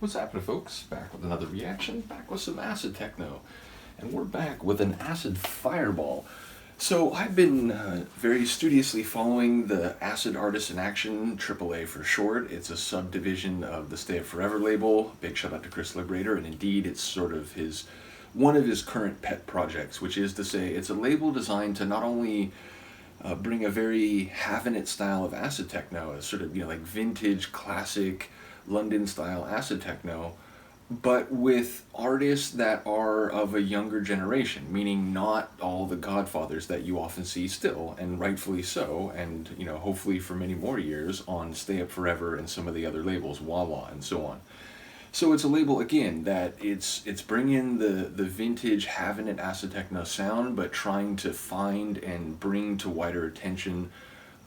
What's happening, folks? Back with another reaction, back with some acid-techno. And we're back with an acid fireball. So I've been very studiously following the Acid Artists in Action, AAA for short. It's a subdivision of the Stay Up Forever label. Big shout out to Chris Liberator, and indeed it's sort of one of his current pet projects, which is to say it's a label designed to not only bring a very have-in-it style of acid techno, a sort of, like vintage, classic, London style acid techno, but with artists that are of a younger generation, meaning not all the godfathers that you often see still, and rightfully so, and hopefully for many more years on Stay Up Forever and some of the other labels, Wawa and so on. So it's a label, again, that it's bringing the vintage have-in-it acid techno sound, but trying to find and bring to wider attention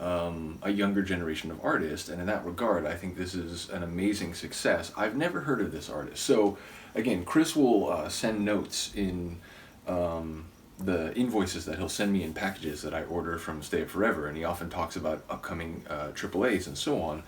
a younger generation of artists, and in that regard I think this is an amazing success. I've never heard of this artist, so again, Chris will send notes in the invoices that he'll send me in packages that I order from Stay Up Forever, and he often talks about upcoming AAAs and so on.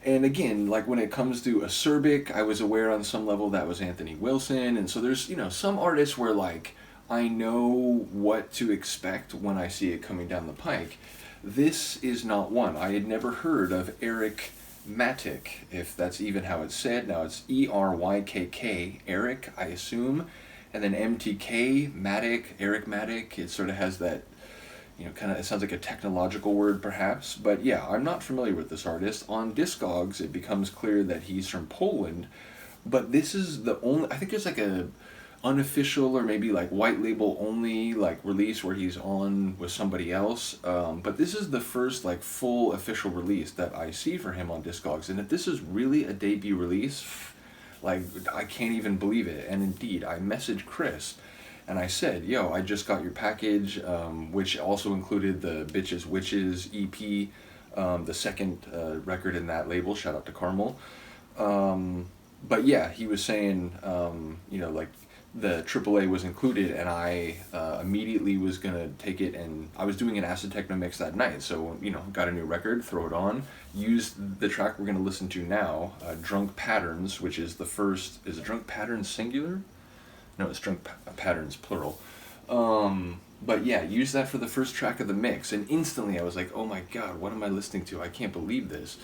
And again, like when it comes to acerbic, I was aware on some level that was Anthony Wilson, and so there's some artists where like I know what to expect when I see it coming down the pike. This is not one. I had never heard of Erykk Mtk, if that's even how it's said. Now it's E-R-Y-K-K, Erykk, I assume, and then M-T-K, Mtk, Erykk Mtk. It sort of has that, kind of, it sounds like a technological word perhaps, but yeah, I'm not familiar with this artist. On Discogs, it becomes clear that he's from Poland, but this is the only, I think there's like a unofficial or maybe like white label only like release where he's on with somebody else, but this is the first like full official release that I see for him on Discogs, and if this is really a debut release, like I can't even believe it. And indeed I messaged Chris and I said, yo, I just got your package, which also included the Bitches Witches EP, the second record in that label, shout out to Carmel. But yeah, he was saying like the AAA was included, and I immediately was gonna take it, and I was doing an acid techno mix that night, so got a new record, throw it on, used the track we're gonna listen to now, Drunk Patterns, which is the first. Is it Drunk Patterns singular? No, it's Drunk Patterns plural. But yeah, use that for the first track of the mix, and instantly I was like, oh my god, what am I listening to? I can't believe this.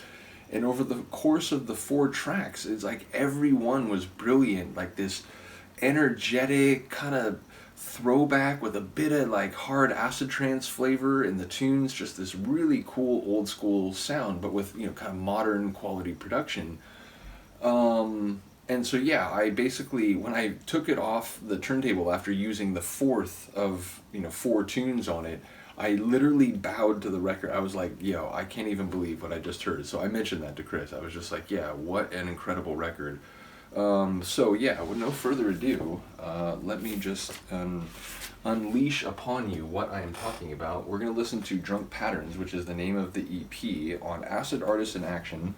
And over the course of the 4 tracks, it's like every one was brilliant, like this energetic kind of throwback with a bit of like hard acid trance flavor in the tunes, just this really cool old school sound, but with kind of modern quality production. And so yeah, I basically, when I took it off the turntable after using the 4th of 4 tunes on it, I literally bowed to the record. I was like, yo, I can't even believe what I just heard. So I mentioned that to Chris. I was just like, yeah, what an incredible record. So yeah, with no further ado, let me just unleash upon you what I am talking about. We're going to listen to Drunk Patterns, which is the name of the EP on Acid Artists in Action,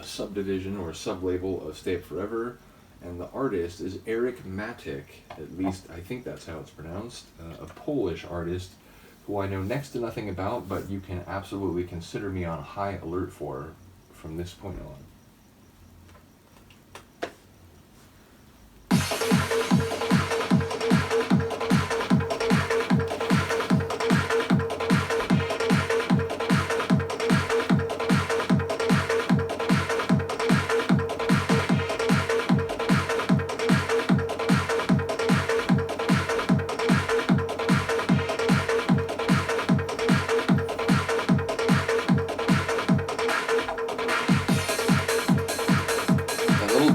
subdivision or sublabel of Stay Up Forever, and the artist is Erykk Mtk, at least I think that's how it's pronounced, a Polish artist who I know next to nothing about, but you can absolutely consider me on high alert for from this point on.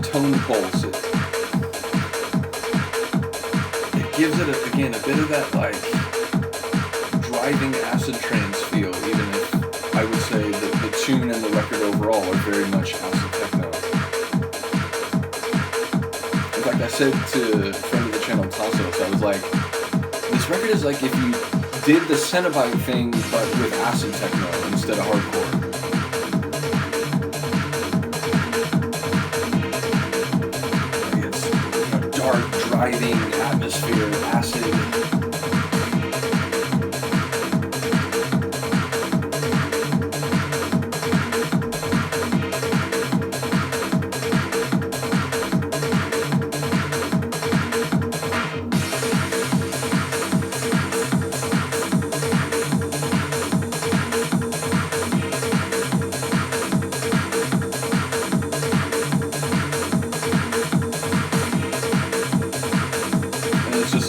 Tone pulse. It gives it, again, a bit of that like driving acid trance feel, even if I would say that the tune and the record overall are very much acid techno. In fact, I said to a friend of the channel, Tassos, I was like, this record is like if you did the Cenobite thing but with acid techno instead of hardcore. Dark, driving atmosphere, acid.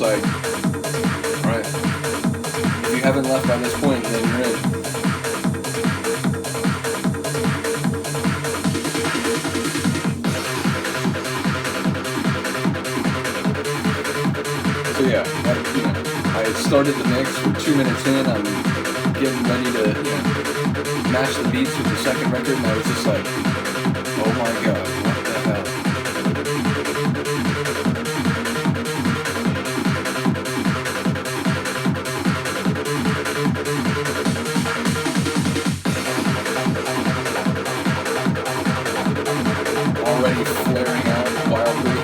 like, alright, if you haven't left by this point, then you're in. So yeah, I started the mix, we're 2 minutes in, I'm getting ready to match the beats with the second record, and I was just like, oh my god, what the hell? Already flaring out wildly.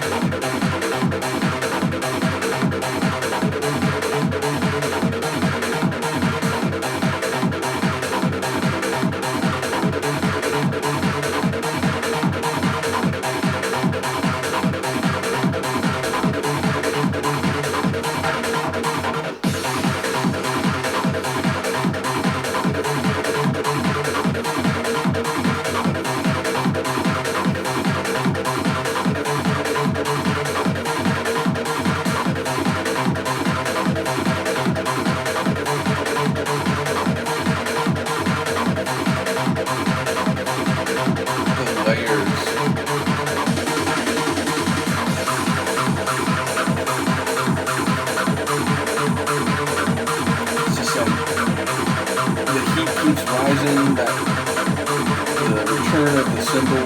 Keeps rising, the return of the cymbal.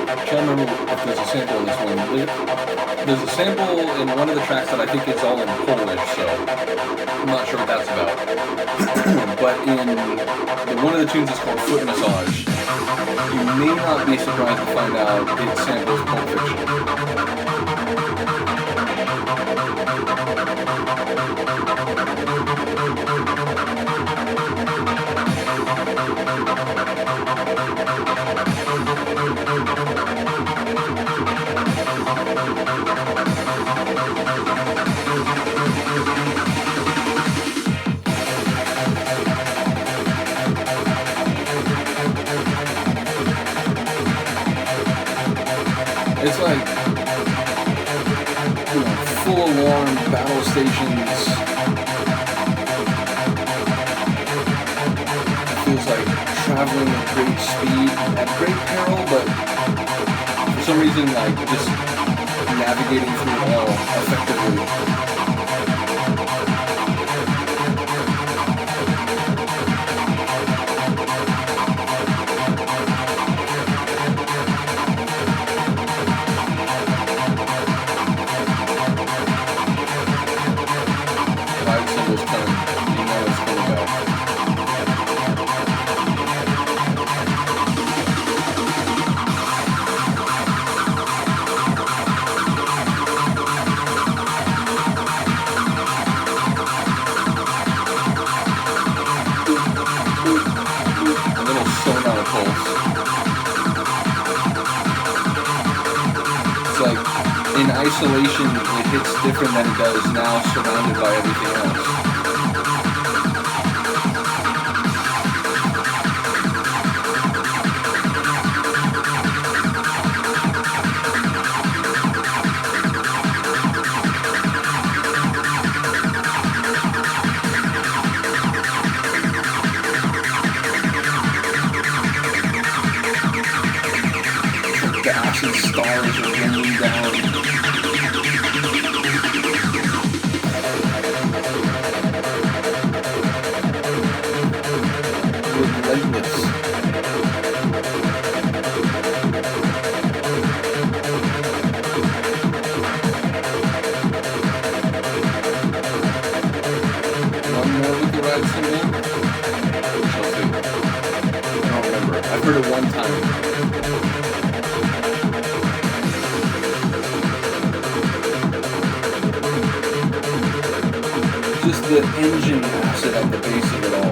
I can't remember if there's a sample in this one. There's a sample in one of the tracks that I think is all in Polish, so I'm not sure what that's about. But in one of the tunes is called Foot Massage. You may not be surprised to find out it samples Pulp Fiction. It's like, full alarm battle stations. It feels like traveling at great speed, at great peril, but for some reason, like, just navigating through it all effectively. It's like, in isolation, it hits different than it does now, surrounded by everything else. The acid stars are raining down. Relentless. One more with the ride cymbal. Shall see. I don't remember. I've heard it one time. Just the engine acid acid at the base of it all.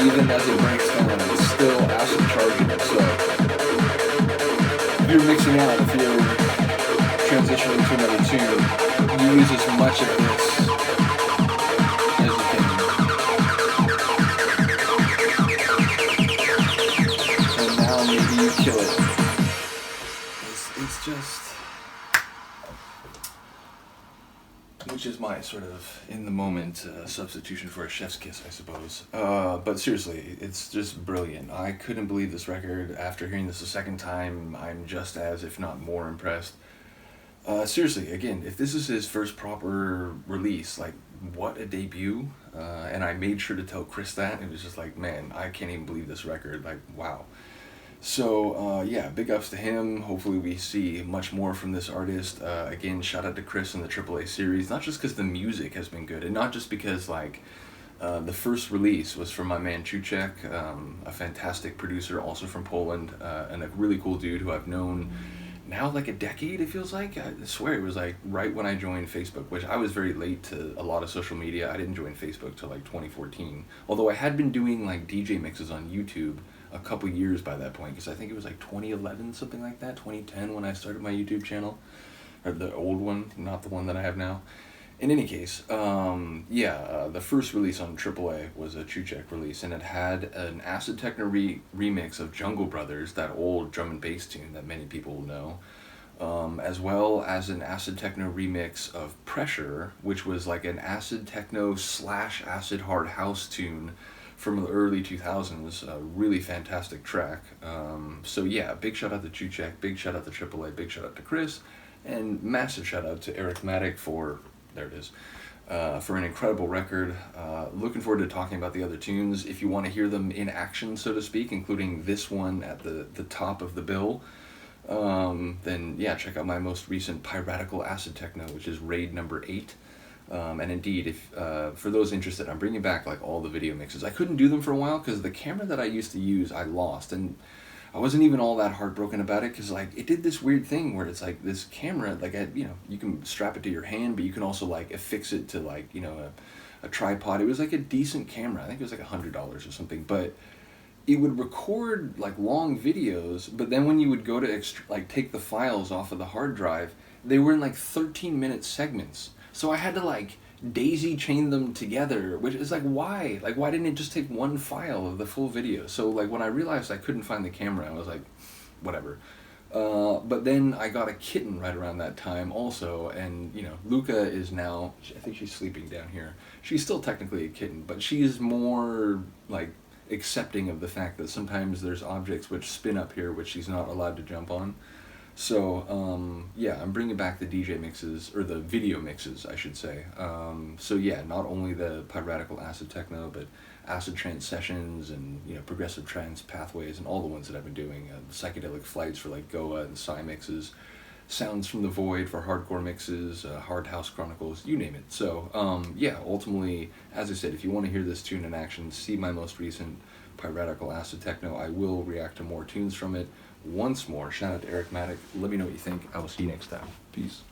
Even as it breaks down, it's still acid charging it. So if you're mixing out, if you're transitioning to another tune, you use as much of this as you can. And now maybe you kill it. It's just, which is my sort of in the moment substitution for a chef's kiss, I suppose. But seriously, it's just brilliant. I couldn't believe this record. After hearing this a second time, I'm just as, if not more, impressed. Seriously, again, if this is his first proper release, like, what a debut. And I made sure to tell Chris that. It was just like, man, I can't even believe this record. Like, wow. So, yeah, big ups to him. Hopefully we see much more from this artist. Again, shout out to Chris and the AAA series, not just because the music has been good, and not just because, like, the first release was from my man Mtk, a fantastic producer, also from Poland, and a really cool dude who I've known now like a decade, it feels like. I swear it was like right when I joined Facebook, which I was very late to a lot of social media. I didn't join Facebook till like 2014, although I had been doing like DJ mixes on YouTube a couple years by that point, because I think it was like 2011, something like that, 2010 when I started my YouTube channel, or the old one, not the one that I have now. In any case, the first release on AAA was a Mtk release, and it had an acid-techno remix of Jungle Brothers, that old drum and bass tune that many people will know, as well as an acid-techno remix of Pressure, which was like an acid-techno / acid hard house tune from the early 2000s, a really fantastic track. So yeah, big shout out to Mtk, big shout out to AAA, big shout out to Chris, and massive shout out to Erykk Mtk for, there it is, for an incredible record. Looking forward to talking about the other tunes. If you want to hear them in action, so to speak, including this one at the top of the bill, then yeah, check out my most recent Piratical Acid Techno, which is raid number 8. And indeed, if for those interested, I'm bringing back like all the video mixes. I couldn't do them for a while because the camera that I used to use I lost, and I wasn't even all that heartbroken about it, because like it did this weird thing where it's like this camera, like you can strap it to your hand, but you can also like affix it to like a tripod. It was like a decent camera. I think it was like $100 or something, but it would record like long videos. But then when you would go to take the files off of the hard drive, they were in like 13-minute segments. So I had to like daisy chain them together, which is like, why? Like, why didn't it just take one file of the full video? So like when I realized I couldn't find the camera, I was like, whatever. But then I got a kitten right around that time also, and Luca is now, I think she's sleeping down here. She's still technically a kitten, but she is more like accepting of the fact that sometimes there's objects which spin up here which she's not allowed to jump on. So, yeah, I'm bringing back the DJ mixes, or the video mixes, I should say. So yeah, not only the Piratical Acid Techno, but Acid Trance Sessions and, Progressive Trance Pathways and all the ones that I've been doing. Psychedelic Flights for like Goa and Psy mixes, Sounds from the Void for hardcore mixes, Hard House Chronicles, you name it. So, yeah, ultimately, as I said, if you want to hear this tune in action, see my most recent Piratical Acid Techno. I will react to more tunes from it. Once more, shout out to Erykk Mtk. Let me know what you think. I will see you next time. Peace.